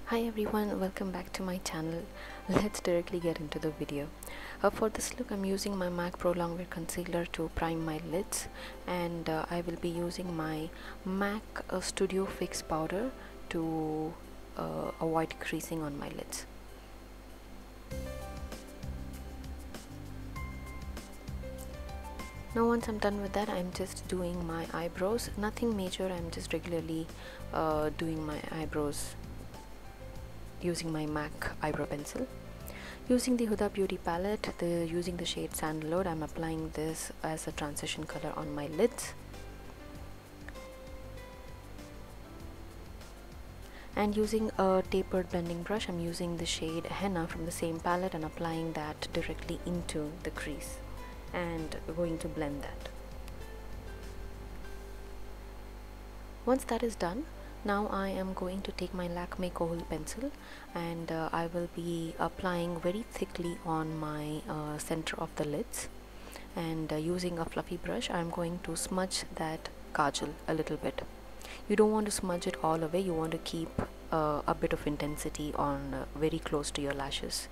Hi everyone, welcome back to my channel. Let's directly get into the video. For this look, I'm using my MAC Pro Longwear Concealer to prime my lids, and I will be using my MAC Studio Fix powder to avoid creasing on my lids. Now once I'm done with that, I'm just doing my eyebrows. Nothing major, I'm just regularly doing my eyebrows using my MAC eyebrow pencil. Using the Huda Beauty palette, using the shade Sandalwood, I'm applying this as a transition color on my lids. And using a tapered blending brush, I'm using the shade Henna from the same palette and applying that directly into the crease and going to blend that. Once that is done, now I am going to take my Lakme Kohl pencil and I will be applying very thickly on my center of the lids, and using a fluffy brush I'm going to smudge that kajal a little bit. You don't want to smudge it all away, you want to keep a bit of intensity on very close to your lashes.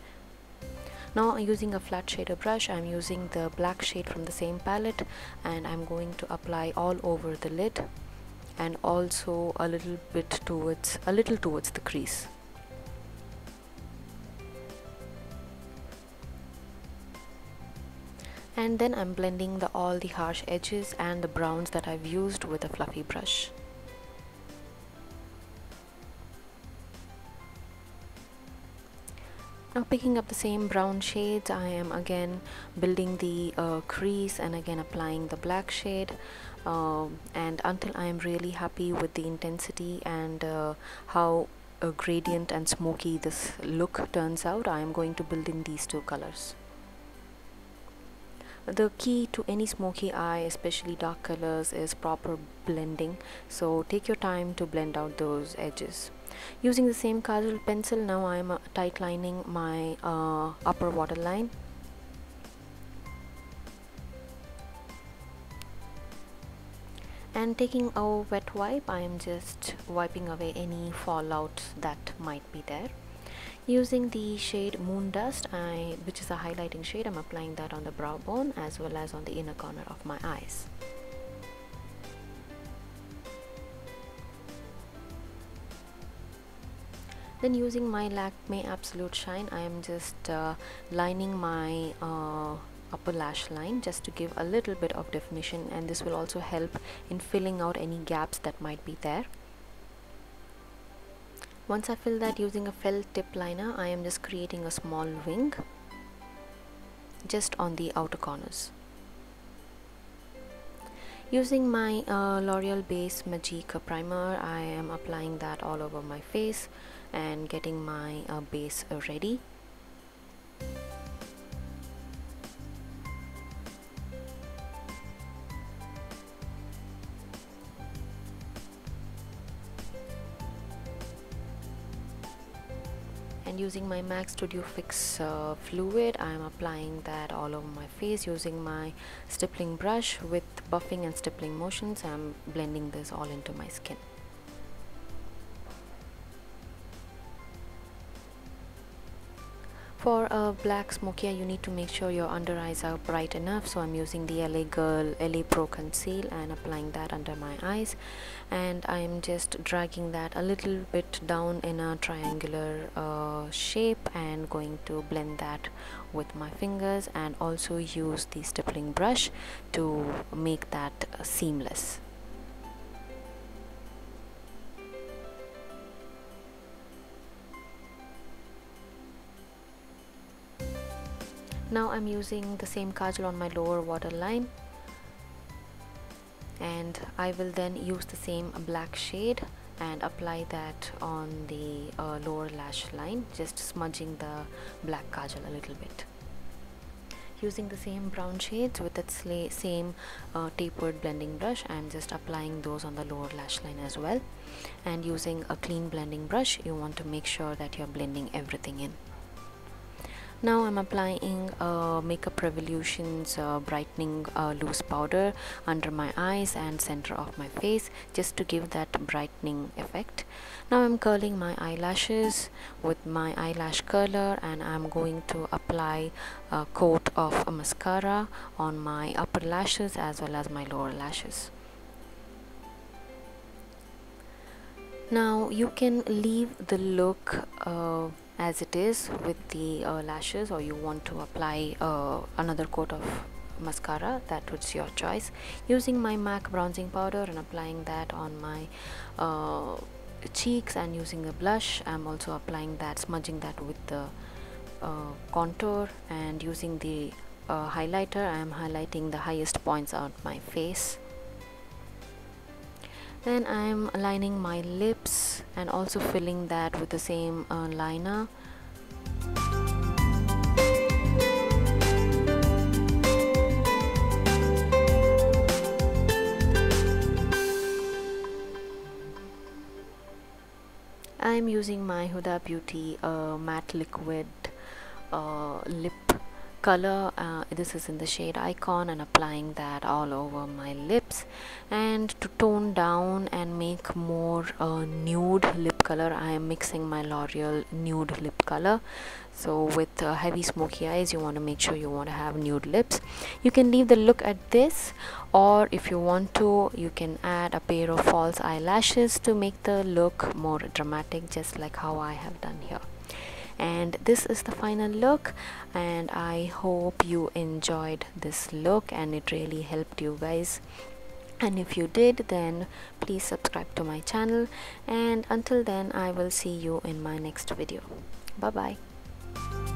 Now using a flat shader brush, I'm using the black shade from the same palette and I'm going to apply all over the lid and also a little towards the crease. And then I'm blending all the harsh edges and the browns that I've used with a fluffy brush. Now picking up the same brown shades, I am again building the crease and again applying the black shade, and until I am really happy with the intensity and how gradient and smoky this look turns out, I am going to build in these two colors. The key to any smoky eye, especially dark colors, is proper blending, so take your time to blend out those edges. Using the same kajal pencil, now I am tight lining my upper waterline. And taking a wet wipe, I am just wiping away any fallout that might be there. Using the shade Moon Dust, which is a highlighting shade, I'm applying that on the brow bone as well as on the inner corner of my eyes. Then using my Lakme Absolute Shine, I am just lining my upper lash line just to give a little bit of definition, and this will also help in filling out any gaps that might be there. Once I fill that, using a felt tip liner, I am just creating a small wing just on the outer corners. Using my L'Oreal Base Magique primer, I am applying that all over my face and getting my base ready. And using my MAC Studio Fix fluid, I am applying that all over my face. Using my stippling brush with buffing and stippling motions, I am blending this all into my skin. For a black smoky eye, you need to make sure your under eyes are bright enough, so I'm using the LA Girl LA Pro Conceal and applying that under my eyes, and I'm just dragging that a little bit down in a triangular shape and going to blend that with my fingers, and also use the stippling brush to make that seamless. Now I'm using the same kajal on my lower waterline, and I will then use the same black shade and apply that on the lower lash line, just smudging the black kajal a little bit. Using the same brown shades with that same tapered blending brush, I'm just applying those on the lower lash line as well. And using a clean blending brush, you want to make sure that you're blending everything in. Now I'm applying Makeup Revolution's brightening loose powder under my eyes and center of my face, just to give that brightening effect. Now I'm curling my eyelashes with my eyelash curler, and I'm going to apply a coat of mascara on my upper lashes as well as my lower lashes. Now you can leave the look as it is with the lashes, or you want to apply another coat of mascara, that was your choice. Using my MAC bronzing powder and applying that on my cheeks, and using a blush, I'm also applying that, smudging that with the contour, and using the highlighter, I'm highlighting the highest points on my face. Then I'm lining my lips and also filling that with the same liner. I'm using my Huda Beauty matte liquid lip color. This is in the shade Icon, and applying that all over my lips. And to tone down and make more nude lip color, I am mixing my L'Oreal nude lip color. So with heavy smoky eyes, you want to make sure you want to have nude lips. You can leave the look at this, or if you want to, you can add a pair of false eyelashes to make the look more dramatic, just like how I have done here. And this is the final look, and I hope you enjoyed this look and it really helped you guys. And if you did, then please subscribe to my channel, and until then I will see you in my next video. Bye bye.